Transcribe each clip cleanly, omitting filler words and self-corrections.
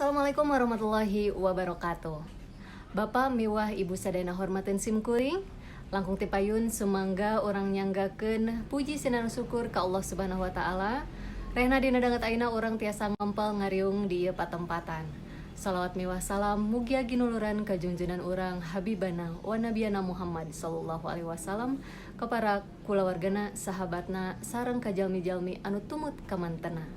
Assalamualaikum warahmatullahi wabarakatuh. Bapak miwah Ibu sadayana hormaten simkuring, langkung tipayun sumangga orang nyanggakeun puji sinan syukur ka Allah Subhanahu wa taala. Rehna dina danget ayeuna urang tiasa ngempel ngariung di ieu patempatan. Salawat miwah salam mugia ginuluran ka junjunan urang habibana wa nabiyana Muhammad sallallahu alaihi wasallam ka para kulawargana, sahabatna sareng ka jalmi-jalmi anu tumut kamantena.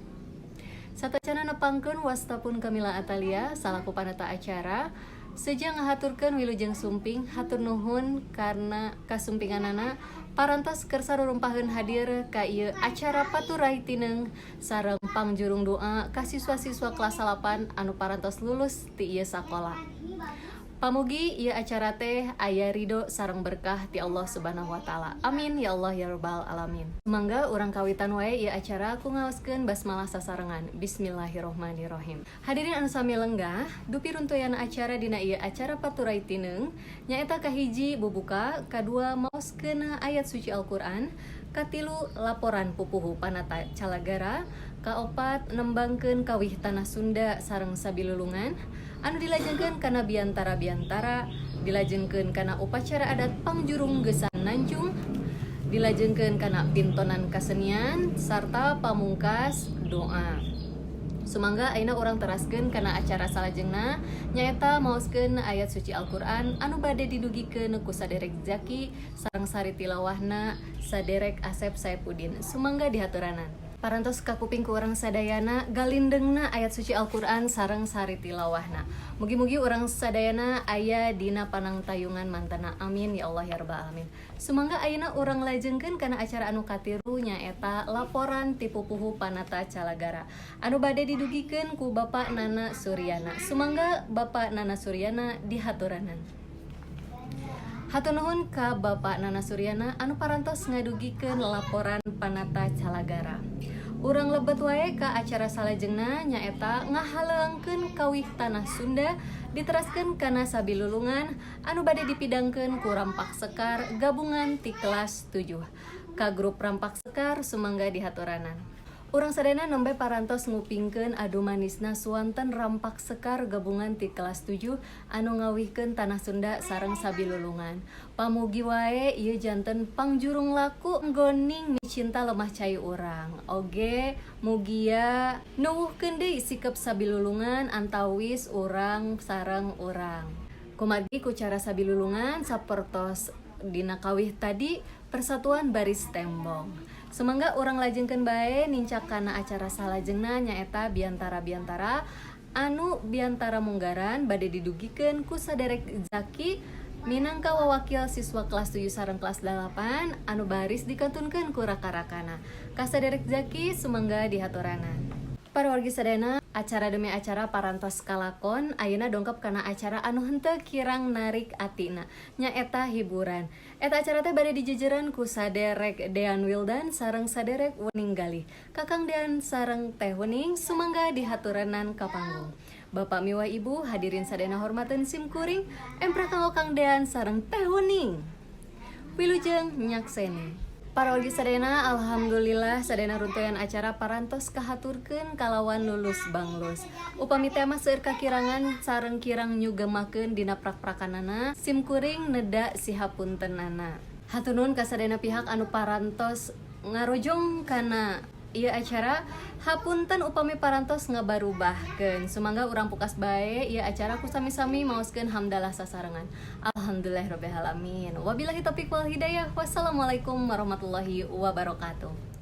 Satacana nepangkeun wastapun Kamila Atalia salaku panata acara seja ngahaturkeun wilujeng sumping hatur nuhun karena kasumpinganana parantos keur sarurumpaheun hadir ka ieu acara paturai tineng sareng pangjurung doa ka siswa-siswa kelas 8 anu parantos lulus ti ieu sakola. Pamugi ieu acara teh aya ridho sareng berkah ti Allah Subhanahu wa taala. Amin ya Allah ya rabbal alamin. Mangga urang kawitan wae ieu acara ku ngaoskeun basmalah sasarengan. Bismillahirrohmanirrohim. Hadirin anu sami lenggah, dupi runtuyan acara dina ieu acara paturai tineng nyaeta kahiji bubuka, kadua maoskeun ayat suci Al-Qur'an, katilu laporan pupuhu panata calagara, kaopat nembangkeun kawih tanah Sunda sareng sabilulungan anu dilajengkeun kana biantara-biantara, dilajengkeun kana upacara adat pangjurung gesan Nanjung, dilajengkeun kana pintonan kasenian sarta pamungkas doa. Sumangga ayeuna urang teraskeun kana acara salajengna nyaeta maoskeun ayat suci Al-Qur'an anu bade didugikeun ku saderek Zaki sareng sari tilawahna saderek Asep Saipudin. Sumangga dihaturanan. Parantos ka kuping ku urang sadayana galindengna ayat suci Al-Qur'an sareng sari tilawahna. Mugi-mugi urang sadayana aya dina panangtayungan mantena. Amin ya Allah ya rabbal alamin. Sumangga ayeuna urang lajengkeun kana acara anu katiru nyaeta laporan ti pupuhu panata calagara anu bade didugikeun ku Bapak Nana Suryana. Sumangga Bapak Nana Suryana dihaturanan. Hatur nuhun ka Bapak Nana Suryana anu parantos ngadugikeun laporan panata calagara. Urang lebet wae ka acara salajengna nyaeta ngahaleungkeun kawih tanah Sunda diteraskeun kana sabilulungan anu bade dipidangkeun ku Rampak Sekar gabungan ti kelas 7. Ka grup Rampak Sekar sumangga dihaturanan. Urang sadayana nembe parantos ngupingkeun adu manisna suanten Rampak Sekar gabungan ti kelas 7 anu ngawihkeun tanah Sunda sareng sabilulungan. Pamugi wae ieu janten pangjurung laku nggoning micinta lemah cai urang. Oge mugia nuwuhkeun deui sikep sabilulungan antawis urang sareng urang. Kumargi ku cara sabilulungan sapertos dina kawih tadi Persatuan Baris Tembong. Semangga urang lajengkeun bae nincak kana acara salajengna nyaeta biantara-biantara anu biantara munggaran bade didugikeun ku saderek Zaki minangka wawakil siswa kelas 7 sareng kelas 8 anu baris dikantunkeun ku raka-rakana. Ka saderek Zaki sumangga dihaturanan. Para wargi sadayana, acara demi acara parantos kalakon ayeuna dongkap kana acara anu henteu kirang narik atina nyaeta hiburan. Eta acara teh bade dijejeran ku saderek Dean Wildan sareng saderek Wening Galih. Kakang Dean sareng Teh Wening sumangga dihaturanan ka panggung. Bapak miwah Ibu hadirin sadayana hormateun simkuring empra kanggo Kang Dean sareng Teh Wening. Wilujeng nyakseni. Para wargi sadayana, alhamdulillah sadayana runtuyan acara parantos kahaturkeun kalawan lulus banglus. Upami tema seueur kakirangan sareng kirang nyugemakeun dina prak-prakanana simkuring neda sihapuntenana. Hatur nuhun ka sadayana pihak anu parantos ngarojong kana ieu acara, hapunten upami parantos ngabarubahkeun. Sumangga urang pukas bae ieu acara ku sami-sami maoskeun hamdalah sasarengan. Alhamdulillahirabbil alamin. Wabillahi taufiq wal hidayah. Wassalamualaikum warahmatullahi wabarakatuh.